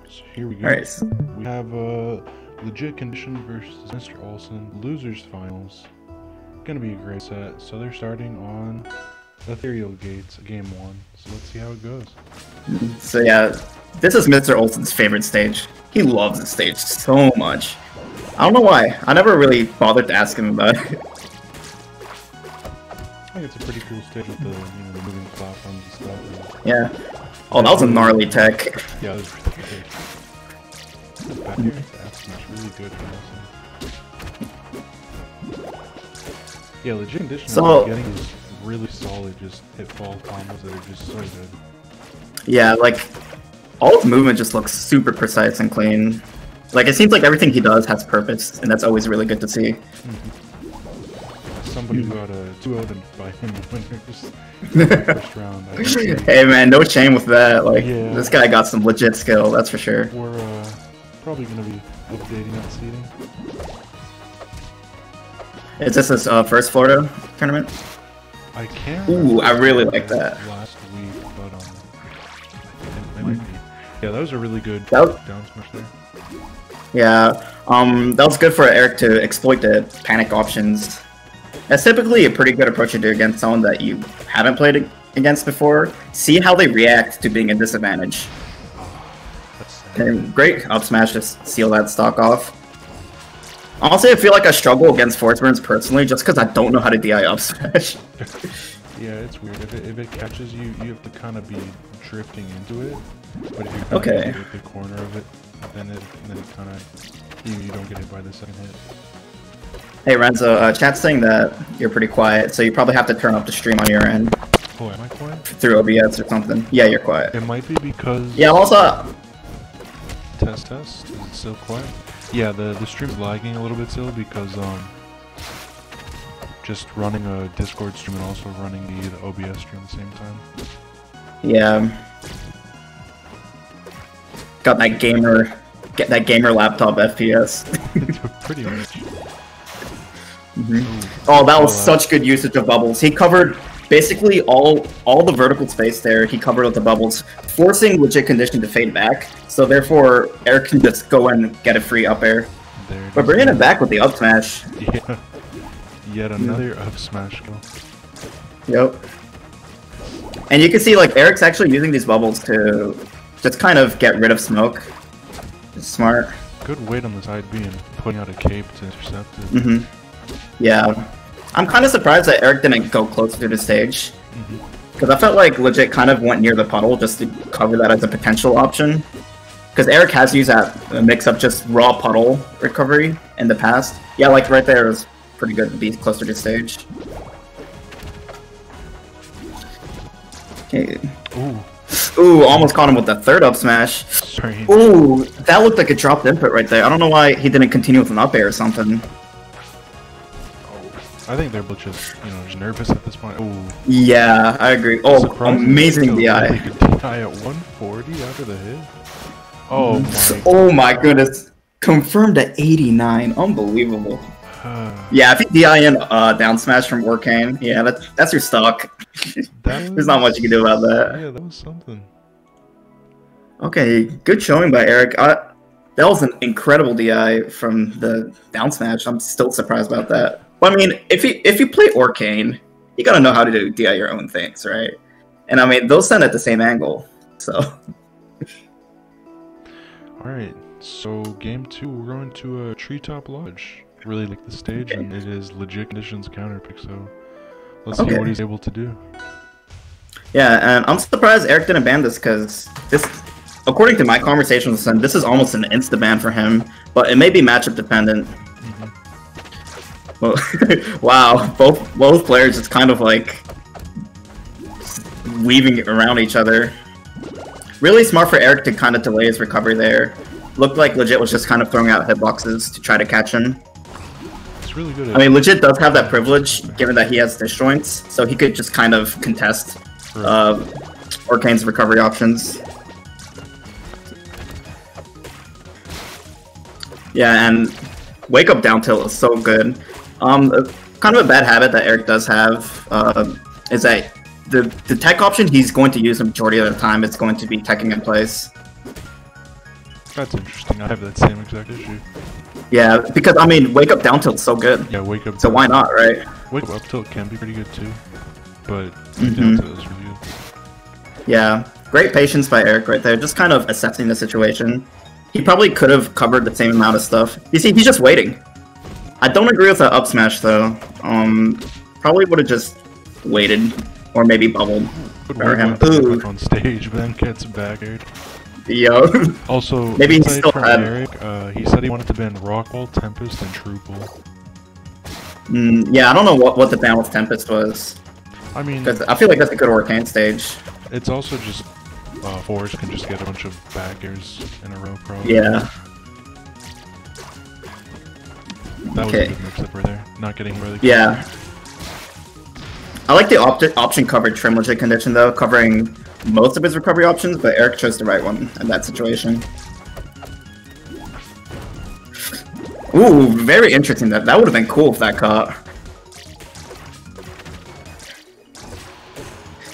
So here we go. Alright. We have LegitCondition versus Mr.Olsen losers finals. Gonna be a great set. So they're starting on Ethereal Gates, game 1. So let's see how it goes. So yeah, this is Mr. Olsen's favorite stage. He loves this stage so much. I don't know why. I never really bothered to ask him about it. I think it's a pretty cool stage with the, the moving platforms and stuff. Yeah. Oh, that was a gnarly tech. Yeah, that was really good. Back here, that's really good. Yeah, LegitCondition So, getting is really solid, just hit fall combos that are just so good. Yeah, like, all his movement just looks super precise and clean. Like, it seems like everything he does has purpose, and that's always really good to see. Somebody got a 2-0 by him winners in the first round. Hey man, no shame with that. Like, yeah. This guy got some legit skill, that's for sure. We're probably going to be updating that seeding. Is this his first FLRoA tournament? I can't. Ooh, I really like that. Last week, but it might be. Yeah, that was a really good down smash there. Yeah, that was good for Eric to exploit the panic options. That's typically a pretty good approach to do against someone that you haven't played against before. See how they react to being a disadvantage. And great up smash to seal that stock off. Honestly, I feel like I struggle against Forsburns personally just because I don't know how to DI up smash. Yeah, it's weird. If it catches you, you have to kind of be drifting into it. But if you okay. Hit the corner of it, then it kind of you don't get hit by the second hit. Hey Renzo, chat's saying that you're pretty quiet, so you probably have to turn up the stream on your end. Oh, am I quiet? Through OBS or something. Yeah, you're quiet. It might be because... Yeah, also... Test. Is it still quiet? Yeah, the stream's lagging a little bit still because, just running a Discord stream and also running the OBS stream at the same time. Yeah. Got that gamer laptop FPS. Pretty much. Oh, that was such good usage of bubbles. He covered basically all the vertical space there. He covered with the bubbles, forcing LegitCondition to fade back. So therefore, Eric can just go and get a free up air. But bringing it back with the up smash. Yeah, yet another up smash go. Yep. And you can see like Eric's actually using these bubbles to just kind of get rid of smoke. It's smart. Good weight on the side B and putting out a cape to intercept it. Yeah, I'm kind of surprised that Eric didn't go closer to the stage, because I felt like Legit kind of went near the puddle just to cover that as a potential option. Because Eric has used that mix-up just raw puddle recovery in the past. Yeah, like right there, it was pretty good to be closer to stage. Okay. Ooh, almost caught him with the third up smash. Sorry. Ooh, that looked like a dropped input right there. I don't know why he didn't continue with an up air or something. I think they're both just, just nervous at this point. Ooh. Yeah, I agree. Oh, amazing DI. Really good DI at 140 after the hit. Oh my. Oh my goodness. Confirmed at 89. Unbelievable. Yeah, I think DI in down smash from Orcane. Yeah, that's your stock. There's not much you can do about that. Yeah, that was something. Okay, good showing by Eric. That was an incredible DI from the down smash. I'm still surprised about that. But I mean, if you play Orcane, you gotta know how to do DI your own things, right? And I mean, those send at the same angle, so. Alright, so game 2, we're going to a Treetop Lodge. Really like the stage, and it is LegitCondition's counter pick, so let's see what he's able to do. Yeah, and I'm surprised Eric didn't ban this, because this, according to my conversation with him, this is almost an insta-ban for him, but it may be matchup dependent. Well, wow, both players just kind of like weaving around each other. Really smart for Eric to kind of delay his recovery there. Looked like Legit was just kind of throwing out hitboxes to try to catch him. It's really good. I mean, Legit does have that privilege, given that he has disjoints, so he could just kind of contest Orcane's recovery options. Yeah, and wake up down tilt is so good. Kind of a bad habit that Eric does have is that the tech option he's going to use the majority of the time is going to be teching in place. That's interesting. I have that same exact issue. Yeah, because I mean, wake up down tilt's so good. Yeah, wake up. So why not, right? Wake up tilt can be pretty good too, but Mm-hmm. down tilt is really good. Yeah, great patience by Eric right there, just kind of assessing the situation. He probably could have covered the same amount of stuff. You see, he's just waiting. I don't agree with that up smash though. Probably would have just waited, or maybe bubbled. Ooh. On stage, but then gets baggered. Yo. Also, maybe he still from had. Eric, he said he wanted to ban Rockwall, Tempest, and Truepool. Yeah, I don't know what the ban with Tempest was. I mean, because I feel like that's a good Orcane stage. It's also just Forrest can just get a bunch of baggers in a row, probably. Yeah. That was a good mix-up right there. Not getting really. Yeah. I like the option coverage from LegitCondition though, covering most of his recovery options, but Eric chose the right one in that situation. Ooh, very interesting. That would have been cool if that caught.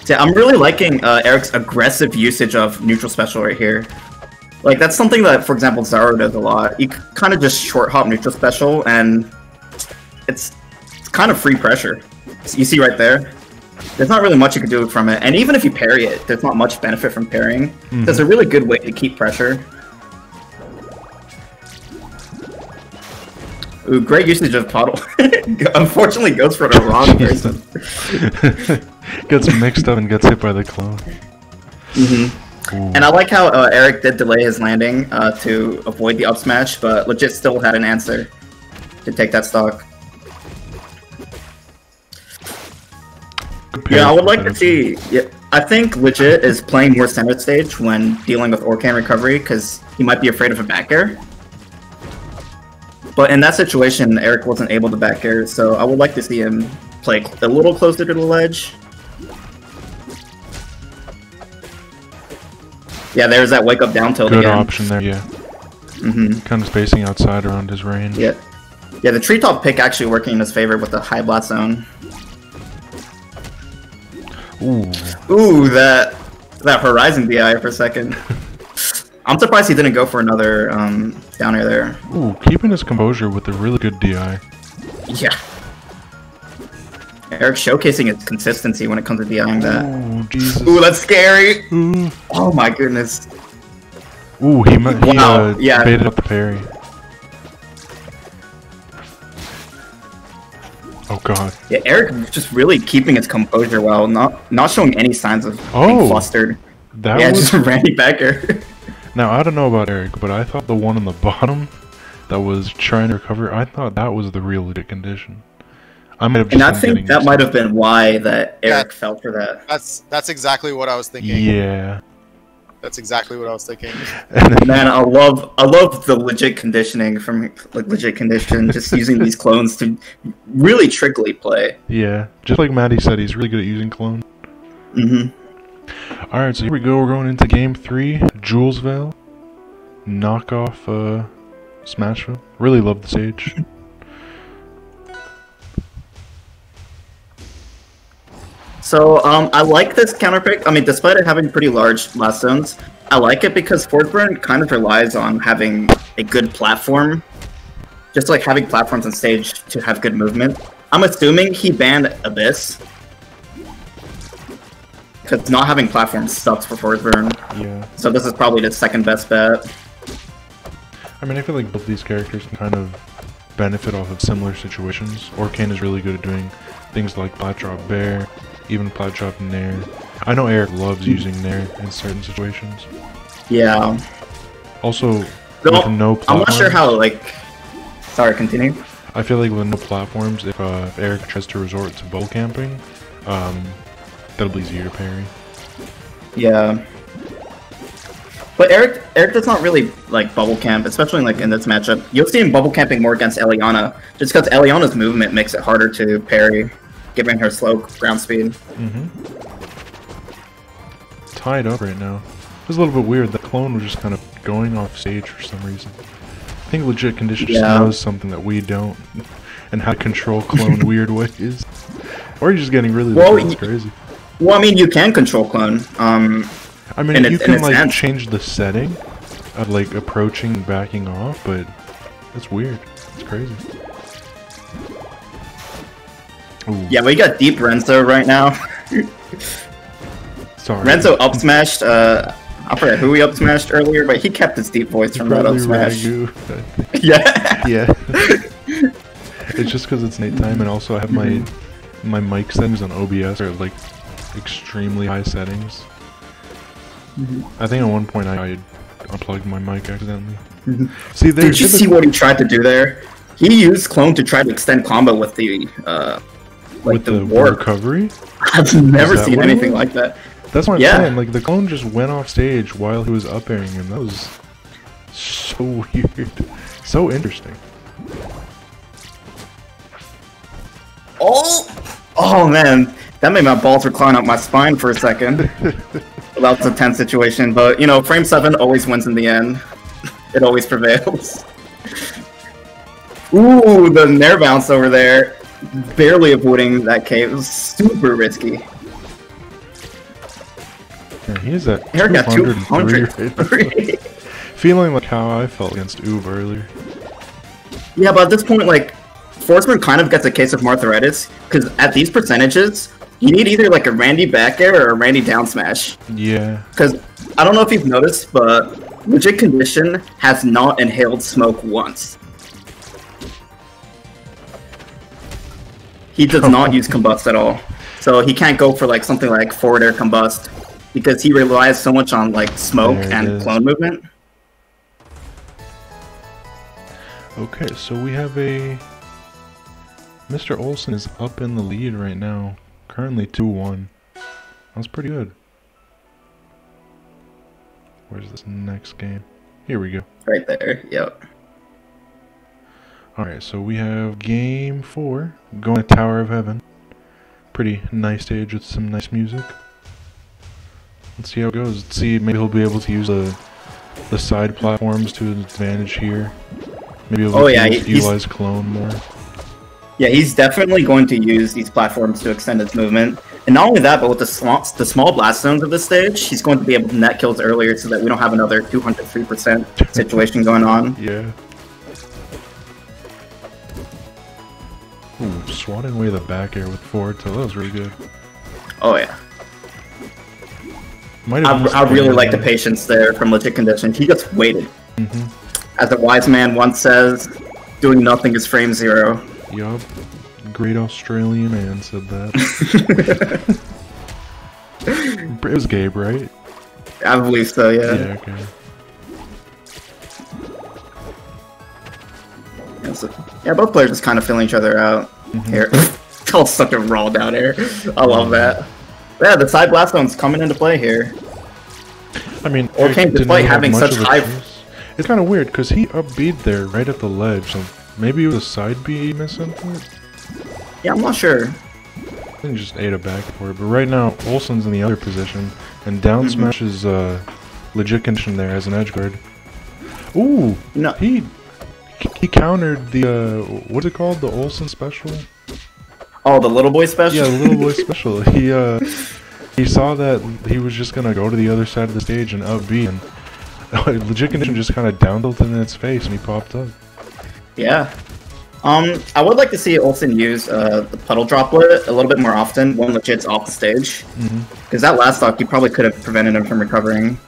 See, I'm really liking Eric's aggressive usage of neutral special right here. Like, that's something that, for example, Zaro does a lot. You kind of just short hop neutral special, and it's kind of free pressure. So you see right there? There's not really much you can do from it. And even if you parry it, there's not much benefit from parrying. There's a really good way to keep pressure. Ooh, great usage of Puddle. Unfortunately goes for the wrong person. Gets mixed up and gets hit by the clone. And I like how Eric did delay his landing to avoid the up smash, but legit still had an answer to take that stock. Yeah, I would like to see. Yeah, I think legit is playing more center stage when dealing with Orcane recovery because he might be afraid of a back air. But in that situation, Eric wasn't able to back air, so I would like to see him play a little closer to the ledge. Yeah, there's that wake up down tilt Good again. option there, yeah. Kind of spacing outside around his range. Yeah, the treetop pick actually working in his favor with the high blast zone. Ooh, that Horizon DI for a second. I'm surprised he didn't go for another down air there. Ooh, keeping his composure with a really good DI. Yeah. Eric showcasing his consistency when it comes to DIing that. Ooh, Jesus. Ooh, that's scary. Oh my goodness. Ooh, he baited up the parry. Oh god. Yeah, Eric just really keeping his composure while not showing any signs of being flustered. That was just a Randy Becker. Now I don't know about Eric, but I thought the one on the bottom that was trying to recover, I thought that was the real LegitCondition. And I think that might have been why that Eric fell for that. That's exactly what I was thinking. Yeah. That's exactly what I was thinking. Man, I love the legit conditioning from LegitCondition, just using these clones to really trickily play. Yeah, just like Maddie said, he's really good at using clone. Alright, so here we go, we're going into game 3, Julesville. Knockoff Smashville. Really love the stage. So, I like this counter pick. I mean, despite it having pretty large last zones, I like it because Forsburn kind of relies on having a good platform. Just like having platforms on stage to have good movement. I'm assuming he banned Abyss. Because not having platforms sucks for Forsburn. Yeah. So this is probably the second best bet. I mean, I feel like both these characters can kind of benefit off of similar situations. Orcane is really good at doing things like plat drop bear, even plat drop nair. I know Eric loves using nair in certain situations. Yeah. Also, with no platforms, I'm not sure how, like... Sorry, continue. I feel like with no platforms, if Eric tries to resort to bowl camping, that'll be easier to parry. Yeah. But Eric does not really like bubble camp, especially like in this matchup. You'll see him bubble camping more against Eliana, just because Eliana's movement makes it harder to parry, giving her slow ground speed. Tied up right now. It's a little bit weird. The clone was just kind of going off stage for some reason. I think LegitCondition just knows something that we don't, and how to control clone weird ways. Or you're just getting really crazy. Well, I mean, you can control clone. I mean, you can like change the setting, like approaching and backing off, but it's weird. It's crazy. Ooh. Yeah, we got deep Renzo right now. Sorry. Renzo up smashed. I forget who he up smashed earlier, but he kept his deep voice from that up smash. Yeah. Yeah. It's just because it's nighttime, and also I have my mic settings on OBS are like extremely high settings. I think at one point I unplugged my mic accidentally. See, did you see what he tried to do there? He used clone to try to extend combo with the with the warp recovery. I've never seen anything like that. That's what I'm saying. Like the clone just went off stage while he was up airing him. That was so weird, so interesting. Oh man, that made my balls recline up my spine for a second. That was a tense situation, but you know, frame 7 always wins in the end. It always prevails. Ooh, the nair bounce over there, barely avoiding that cave. It was super risky. Yeah, he is at Air got 203. Feeling like how I felt against Oob earlier. Yeah, but at this point, like, Forsburn kind of gets a case of Martharitis, because at these percentages, you need either like a Randy back air or a Randy down smash. Yeah. Because I don't know if you've noticed, but LegitCondition has not inhaled smoke once. He does not use combust at all, so he can't go for like something like forward air combust because he relies so much on like smoke and clone movement. Okay, so we have a Mr.Olsen is up in the lead right now, currently 2-1. That's pretty good. Where's this next game? Here we go. Right there. Yep. Alright, so we have game 4, going to Tower of Heaven. Pretty nice stage with some nice music. Let's see how it goes. Let's see, maybe he'll be able to use the side platforms to his advantage here. Maybe he'll utilize clone more. Yeah, he's definitely going to use these platforms to extend his movement. And not only that, but with the small blast zones of this stage, he's going to be able to net kills earlier so that we don't have another 203% situation going on. Yeah. Ooh, swatting away the back air with forward tilt. That was really good. Oh yeah. I really like the patience there from LegitCondition. He just waited. As a wise man once says, doing nothing is frame 0. Yup. Great Australian man said that. It was Gabe, right? I believe so, yeah. Yeah, okay. Yeah, both players just kind of feeling each other out here. Oh, such a raw down air. I love that. Yeah, the side blast zone's coming into play here. I mean, Orcane, despite having such high... It's kind of weird, because he up-B'd there right at the ledge, so maybe it was a side B missing it? Yeah, I'm not sure. I think he just ate a back for it, but right now, Olsen's in the other position, and down smashes LegitCondition there as an edge guard. Ooh! No. He countered the, what's it called? The Olsen special? Oh, the little boy special? Yeah, the little boy special. He saw that he was just gonna go to the other side of the stage and up-B, and LegitCondition just kind of down tilted in its face, and he popped up. Yeah. I would like to see Olsen use the puddle droplet a little bit more often when Legit's off the stage. Because that last stock, you probably could have prevented him from recovering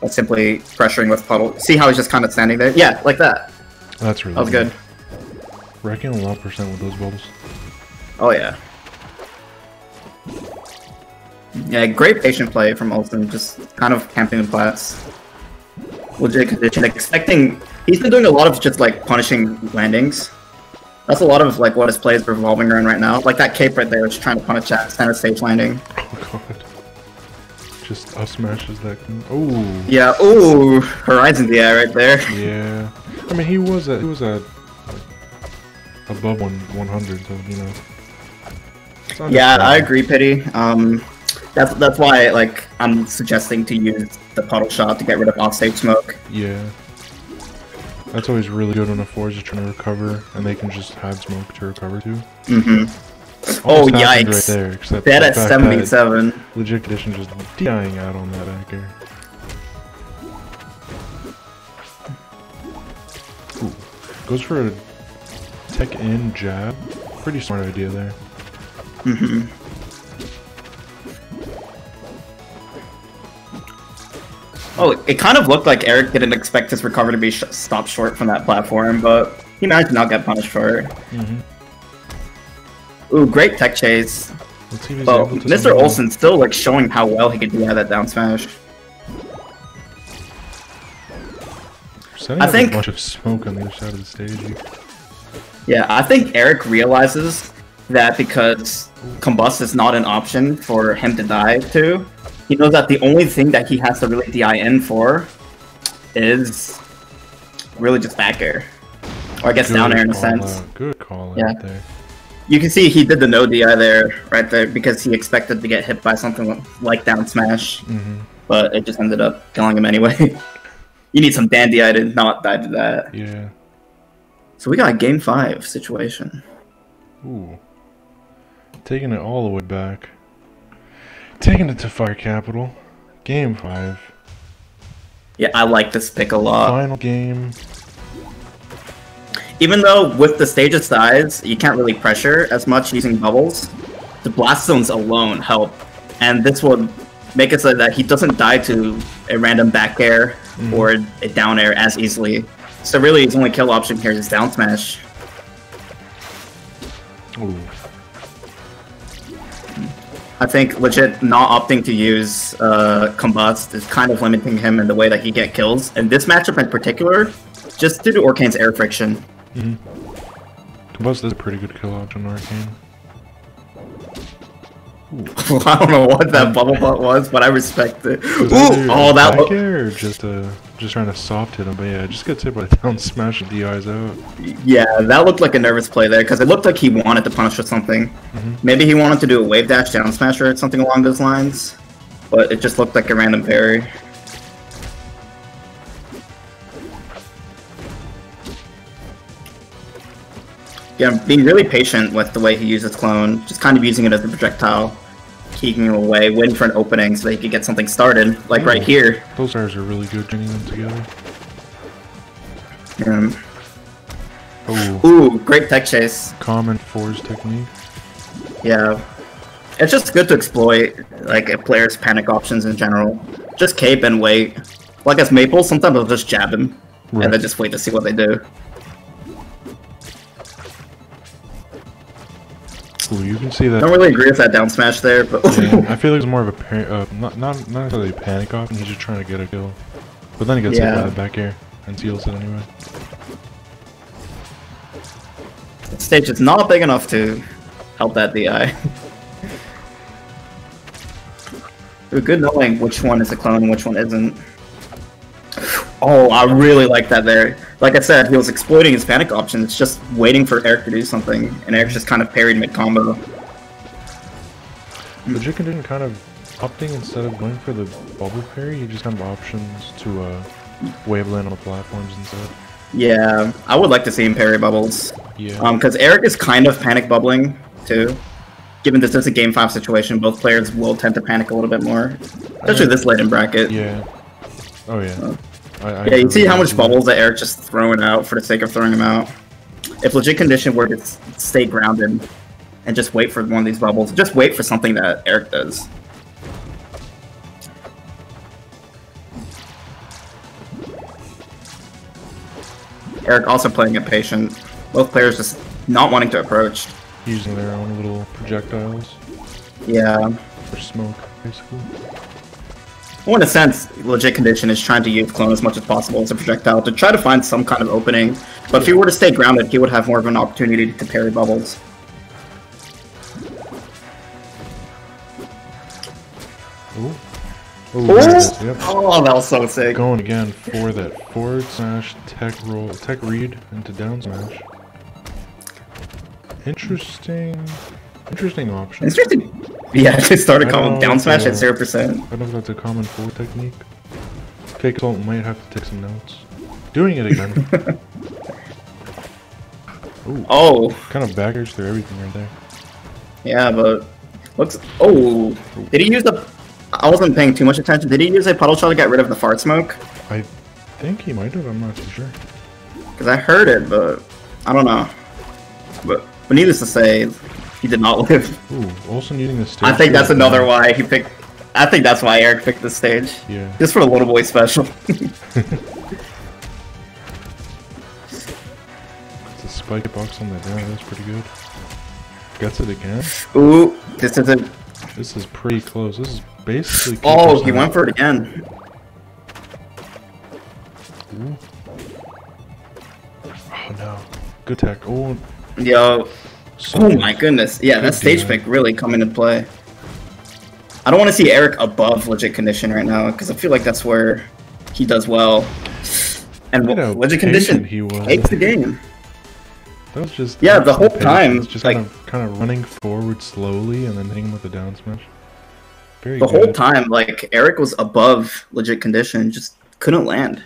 by simply pressuring with puddle. See how he's just kind of standing there? Yeah, like that. That's really That was good. Wrecking a lot % with those bubbles. Oh, yeah. Yeah, great patient play from Olsen, just kind of camping the plats. LegitCondition, expecting... He's been doing a lot of just, like, punishing landings. That's a lot of, like, what his play is revolving around right now. Like that cape right there, just trying to punish that center stage landing. Oh, God. Just up smashes that... Ooh. Yeah, ooh! Horizon DI right there. Yeah. I mean, he was at above 100, so, you know. Yeah, I agree, Pity. That's why, like, I'm suggesting to use the puddle shot to get rid of offstage smoke. Yeah. That's always really good when a force is trying to recover, and they can just have smoke to recover to. Oh, yikes. Right there, except dead at 77. LegitCondition just dying out on that back air. Goes for a tech in jab. Pretty smart idea there. Mm-hmm. Oh, it kind of looked like Eric didn't expect his recovery to be stopped short from that platform, but he managed to not get punished for it. Mm-hmm. Ooh, great tech chase. Let's see if he's But able to Mr. Olsen still like showing how well he could do that down smash. I think a bunch of smoke on the other side of the stage. Yeah, I think Eric realizes that because Combust is not an option for him to die to, he knows that the only thing that he has to really DI in for is really just back air. Or I guess down air in a sense. Good call yeah. out there. You can see he did the no DI there, right there, because he expected to get hit by something like down smash. Mm-hmm. But it just ended up killing him anyway. You need some Dan DI to not die to that. Yeah. So we got a game 5 situation. Ooh. Taking it all the way back. Taking it to Fire Capital. Game 5. Yeah, I like this pick a lot. Final game. Even though with the stage's size, you can't really pressure as much using bubbles, the blast zones alone help. And this would make it so that he doesn't die to a random back air or a down air as easily. So really his only kill option here is down smash. Ooh. I think legit not opting to use Combust is kind of limiting him in the way that he get kills. And this matchup in particular, just due to Orcane's air friction. Combust is a pretty good kill option, Orcane. I don't know what that bubble butt was, but I respect it. Ooh! Oh, that back air or just trying to soft hit him, but yeah, just gets hit by the down smash and DI's out. Yeah, that looked like a nervous play there, because it looked like he wanted to punish with something. Maybe he wanted to do a wave dash down smash or something along those lines, but it just looked like a random parry. Yeah, being really patient with the way he uses clone, just kind of using it as a projectile, keeping him away, waiting for an opening so that he could get something started, like right here. Those guys are really good joining them together. Ooh, great tech chase. Common Force technique. Yeah. It's just good to exploit like a player's panic options in general. Just cape and wait. Like as Maple, sometimes I'll just jab him and then just wait to see what they do. Ooh, you can see that. I don't really agree with that down smash there, but yeah, I feel like it's more of a not necessarily a panic option. He's just trying to get a kill, but then he gets hit by the back air and seals it anyway. The stage is not big enough to help that DI. Good knowing which one is a clone and which one isn't. Oh, I really like that there. Like I said, he was exploiting his panic options, just waiting for Eric to do something, and Eric just kind of parried mid-combo. LegitCondition kind of opting instead of going for the bubble parry, he just kind of options to wave land on the platforms instead. Yeah, I would like to see him parry bubbles. Yeah. Because Eric is kind of panic bubbling, too. Given this is a Game 5 situation, both players will tend to panic a little bit more. Especially this late in bracket. Yeah. Oh, yeah. Yeah, you see how much bubbles that Eric just throwing out for the sake of throwing them out. If LegitCondition were to stay grounded and just wait for one of these bubbles, just wait for something that Eric does. Eric also playing it patient. Both players just not wanting to approach. Using their own little projectiles. Yeah. For smoke, basically. Well, in a sense, LegitCondition is trying to use clone as much as possible as a projectile to try to find some kind of opening. But if he were to stay grounded, he would have more of an opportunity to parry bubbles. Ooh. Ooh. Yep. Oh, that was so sick. Going again for that forward smash, tech roll, tech read into down smash. Interesting option. Interesting. Yeah, to start a common down smash at 0%. I don't know if that's a common forward technique. Fake Assault might have to take some notes. Doing it again. Ooh. Oh. Kind of baggers through everything right there. Yeah, but looks. Oh, did he use the? I wasn't paying too much attention. Did he use a puddle shot to get rid of the fart smoke? I think he might have. I'm not too sure. Because I heard it, but I don't know. But needless to say, he did not live. Ooh, Olsen using the stage. I think that's another why he picked. I think that's why Eric picked this stage. Yeah. Just for the little boy special. It's a spike box on the down. That's pretty good. Gets it again. Ooh, this isn't. This is pretty close. This is basically. Oh, he went for it again. Ooh. Oh no. Good tech. Oh. Yo. So Oh my goodness. Yeah, that stage game. pick really come into play. I don't want to see Eric above Legit Condition right now, because I feel like that's where he does well. And Legit Condition takes the game. That was just the whole time. It's just like, kind of running forward slowly and then hitting with the down smash. Very the good. whole time, like Eric was above Legit Condition, just couldn't land.